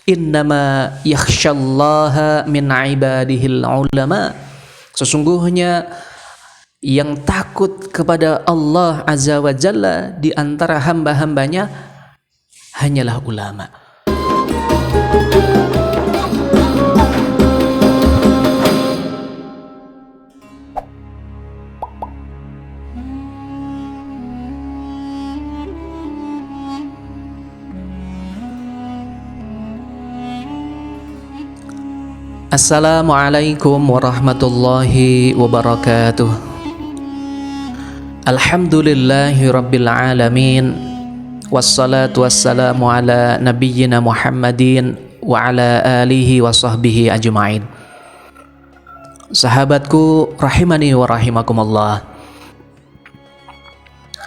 Innama yakhsyallaha min ibadihil ulama. Sesungguhnya yang takut kepada Allah Azza wa Jalla di antara hamba-hambanya hanyalah ulama. Assalamualaikum warahmatullahi wabarakatuh. Alhamdulillahi rabbil alamin. Wassalatu wassalamu ala nabiyyina Muhammadin wa ala alihi wa sahbihi ajma'in. Sahabatku rahimani wa rahimakumullah.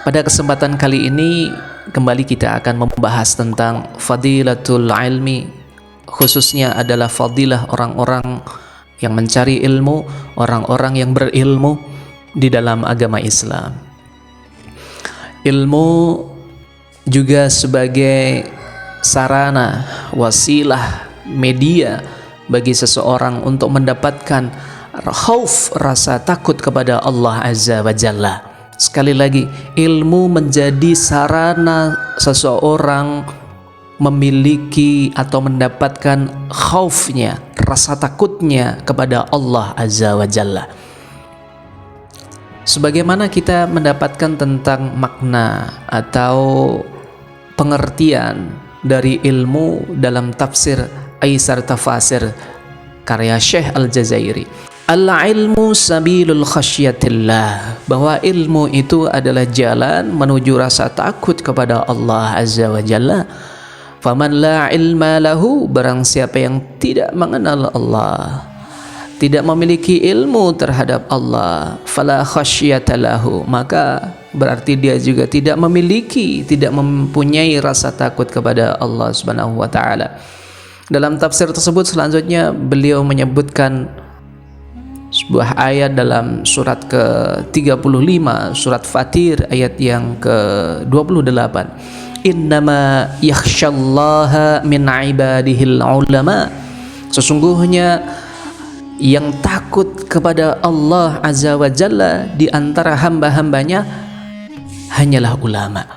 Pada kesempatan kali ini kembali kita akan membahas tentang fadilatul ilmi, khususnya adalah fadilah orang-orang yang mencari ilmu, orang-orang yang berilmu di dalam agama Islam. Ilmu juga sebagai sarana, wasilah, media bagi seseorang untuk mendapatkan khauf, rasa takut kepada Allah Azza wa Jalla. Sekali lagi, ilmu menjadi sarana seseorang memiliki atau mendapatkan khaufnya, rasa takutnya kepada Allah Azza wa Jalla. Sebagaimana kita mendapatkan tentang makna atau pengertian dari ilmu dalam tafsir Aisar Tafasir karya Syekh Al-Jazairi, al-ilmu sabilul khasyatillah, bahwa ilmu itu adalah jalan menuju rasa takut kepada Allah Azza wa Jalla. Faman la ilma lahu, barang siapa yang tidak mengenal Allah, tidak memiliki ilmu terhadap Allah, fala khasyata lahu, maka berarti dia juga tidak memiliki, tidak mempunyai rasa takut kepada Allah Subhanahu wa taala. Dalam tafsir tersebut selanjutnya beliau menyebutkan sebuah ayat dalam surat ke-35, surat Fatir ayat yang ke-28. Innama yakhsyallaha min ibadihil ulama. Sesungguhnya yang takut kepada Allah Azza wa Jalla di antara hamba-hambanya hanyalah ulama.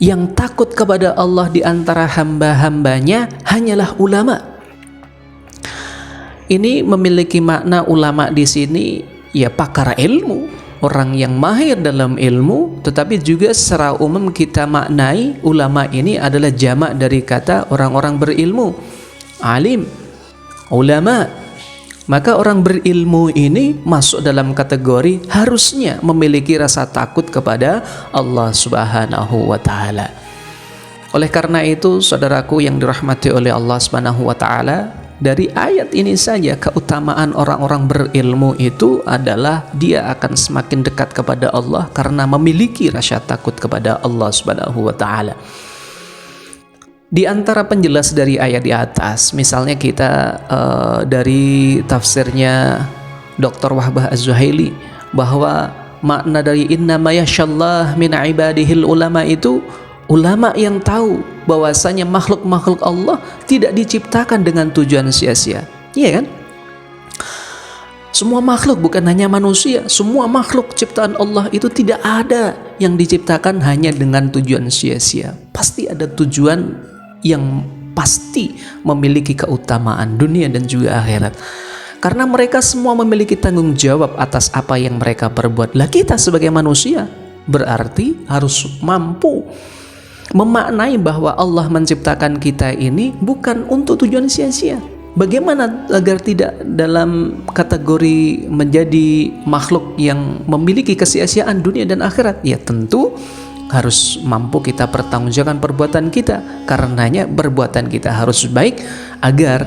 Yang takut kepada Allah di antara hamba-hambanya hanyalah ulama. Ini memiliki makna ulama di sini ya pakar ilmu, orang yang mahir dalam ilmu, tetapi juga secara umum kita maknai ulama ini adalah jamak dari kata orang-orang berilmu, alim, ulama. Maka orang berilmu ini masuk dalam kategori harusnya memiliki rasa takut kepada Allah Subhanahu wa taala. Oleh karena itu, saudaraku yang dirahmati oleh Allah Subhanahu wa taala, dari ayat ini saja keutamaan orang-orang berilmu itu adalah dia akan semakin dekat kepada Allah karena memiliki rasa takut kepada Allah Subhanahu wa taala. Di antara penjelas dari ayat di atas, misalnya kita dari tafsirnya Dr. Wahbah Az-Zuhaili, bahwa makna dari innama yakhshallah min ibadihil ulama itu ulama yang tahu bahwasanya makhluk-makhluk Allah tidak diciptakan dengan tujuan sia-sia. Iya kan? Semua makhluk, bukan hanya manusia, semua makhluk ciptaan Allah itu tidak ada yang diciptakan hanya dengan tujuan sia-sia. Pasti ada tujuan yang pasti memiliki keutamaan dunia dan juga akhirat. Karena mereka semua memiliki tanggung jawab atas apa yang mereka perbuat. Lah kita sebagai manusia berarti harus mampu memaknai bahwa Allah menciptakan kita ini bukan untuk tujuan sia-sia. Bagaimana agar tidak dalam kategori menjadi makhluk yang memiliki kesia-siaan dunia dan akhirat? Ya tentu harus mampu kita pertanggungjawabkan perbuatan kita. Karenanya perbuatan kita harus baik agar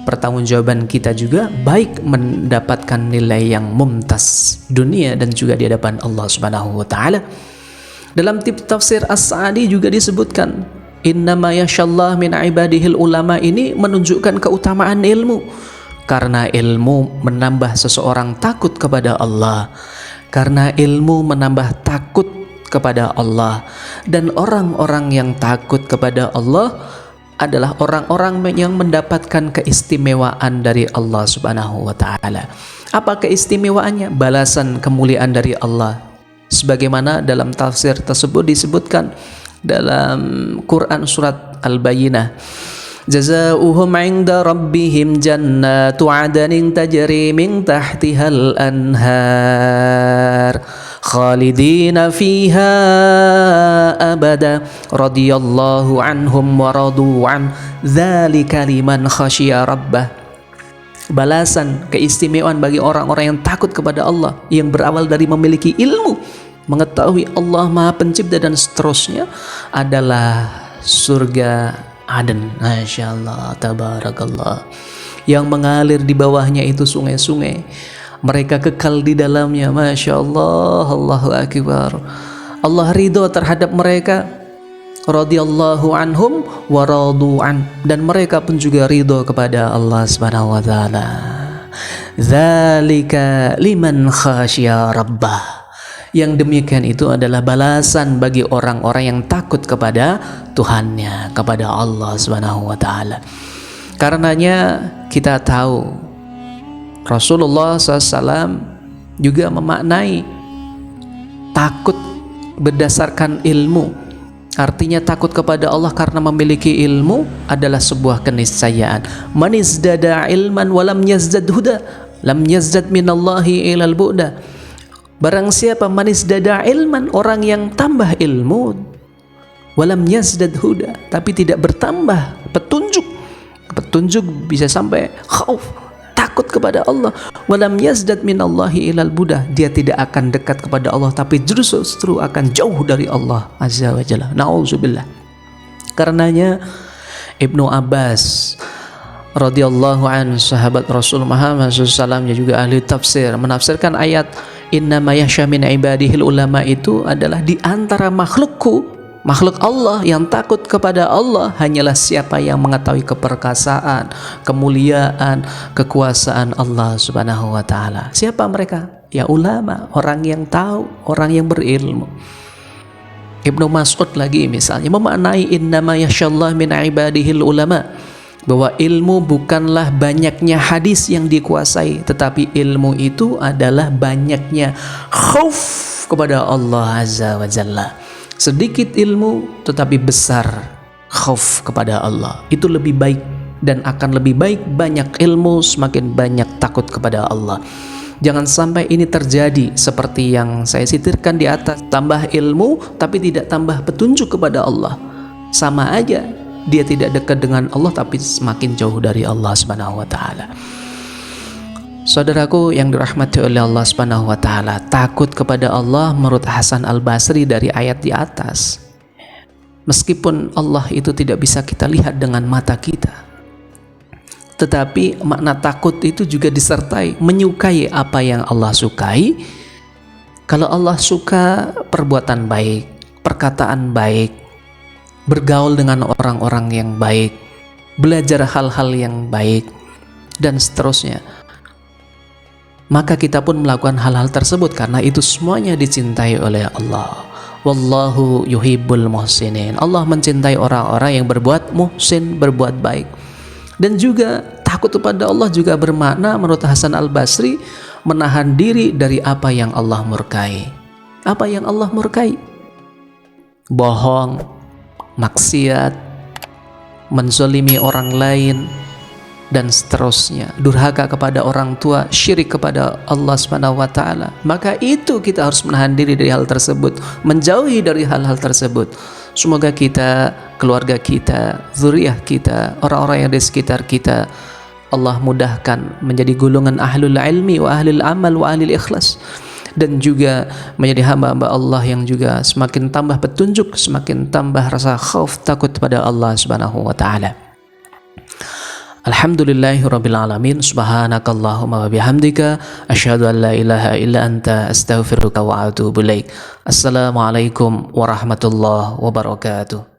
pertanggungjawaban kita juga baik, mendapatkan nilai yang mumtaz dunia dan juga di hadapan Allah Subhanahu wa taala. Dalam tafsir As-Sa'di juga disebutkan innama yakhshallah min ibadihil ulama, ini menunjukkan keutamaan ilmu. Karena ilmu menambah seseorang takut kepada Allah. Karena ilmu menambah takut kepada Allah. Dan orang-orang yang takut kepada Allah adalah orang-orang yang mendapatkan keistimewaan dari Allah Subhanahu wa taala. Apa keistimewaannya? Balasan kemuliaan dari Allah. Sebagaimana dalam tafsir tersebut disebutkan dalam Quran surat Al-Bayyinah, jazaohum 'inda rabbihim jannatu 'adnin tajri min tahtihal anhar khalidina fiha abada radhiyallahu anhum wa radu an dzalika liman khasyiya rabbah. Balasan keistimewaan bagi orang-orang yang takut kepada Allah, yang berawal dari memiliki ilmu, mengetahui Allah Maha Pencipta dan seterusnya, adalah surga Aden. Masya Allah, tabarakallah, yang mengalir di bawahnya itu sungai-sungai, mereka kekal di dalamnya. Masya Allah, Allahu Akbar. Allah ridho terhadap mereka, radhiyallahu anhum wa radu'an, dan mereka pun juga ridho kepada Allah Subhanahu wa taala. Dzalika liman khasyiya rabbah. Yang demikian itu adalah balasan bagi orang-orang yang takut kepada Tuhannya, kepada Allah Subhanahu wa taala. Karenanya kita tahu Rasulullah SAW juga memaknai takut berdasarkan ilmu. Artinya takut kepada Allah karena memiliki ilmu adalah sebuah keniscayaan. Man izdada ilman walam yazdad huda lam yazdad minallahi ilal bu'da. Barang siapa man izdada ilman, orang yang tambah ilmu, walam yazdad huda, tapi tidak bertambah petunjuk bisa sampai khauf, takut kepada Allah, walam yazdad minallahi ilal bu'da, dia tidak akan dekat kepada Allah tapi justru akan jauh dari Allah azza wa jalla. Nauzubillah. Karenanya Ibnu Abbas radhiyallahu an, sahabat Rasul Muhammad SAW, juga ahli tafsir, menafsirkan ayat innama yakhsha min ibadihil ulama itu adalah di antara makhluk Allah yang takut kepada Allah hanyalah siapa yang mengetahui keperkasaan, kemuliaan, kekuasaan Allah Subhanahu wa taala. Siapa mereka? Ya ulama, orang yang tahu, orang yang berilmu. Ibnu Mas'ud lagi misalnya memaknai innama yakhshallah min ibadihil ulama, bahwa ilmu bukanlah banyaknya hadis yang dikuasai, tetapi ilmu itu adalah banyaknya khauf kepada Allah azza wa jalla. Sedikit ilmu tetapi besar khauf kepada Allah, itu lebih baik, dan akan lebih baik banyak ilmu semakin banyak takut kepada Allah. Jangan sampai ini terjadi seperti yang saya sitirkan di atas, tambah ilmu tapi tidak tambah petunjuk kepada Allah. Sama aja, dia tidak dekat dengan Allah tapi semakin jauh dari Allah Subhanahu wa taala. Saudaraku yang dirahmati oleh Allah Subhanahu wa taala, takut kepada Allah menurut Hasan Al-Basri dari ayat di atas, meskipun Allah itu tidak bisa kita lihat dengan mata kita, tetapi makna takut itu juga disertai menyukai apa yang Allah sukai. Kalau Allah suka perbuatan baik, perkataan baik, bergaul dengan orang-orang yang baik, belajar hal-hal yang baik, dan seterusnya, maka kita pun melakukan hal-hal tersebut karena itu semuanya dicintai oleh Allah. Wallahu yuhibbul muhsinin. Allah mencintai orang-orang yang berbuat muhsin, berbuat baik. Dan juga takut kepada Allah juga bermakna menurut Hasan Al-Basri menahan diri dari apa yang Allah murkai. Apa yang Allah murkai? Bohong, maksiat, menzalimi orang lain, dan seterusnya, durhaka kepada orang tua, syirik kepada Allah Subhanahu wa taala. Maka itu kita harus menahan diri dari hal tersebut, menjauhi dari hal-hal tersebut. Semoga kita, keluarga kita, zuriyah kita, orang-orang yang di sekitar kita, Allah mudahkan menjadi golongan ahlul ilmi wa ahlul amal wa ahlul ikhlas, dan juga menjadi hamba-hamba Allah yang juga semakin tambah petunjuk, semakin tambah rasa khauf, takut kepada Allah Subhanahu wa taala. Alhamdulillahirabbil alamin. Subhanakallahumma wa bihamdika asyhadu an la ilaha illa anta astaghfiruka wa atubu ilaik. Assalamualaikum warahmatullahi wabarakatuh.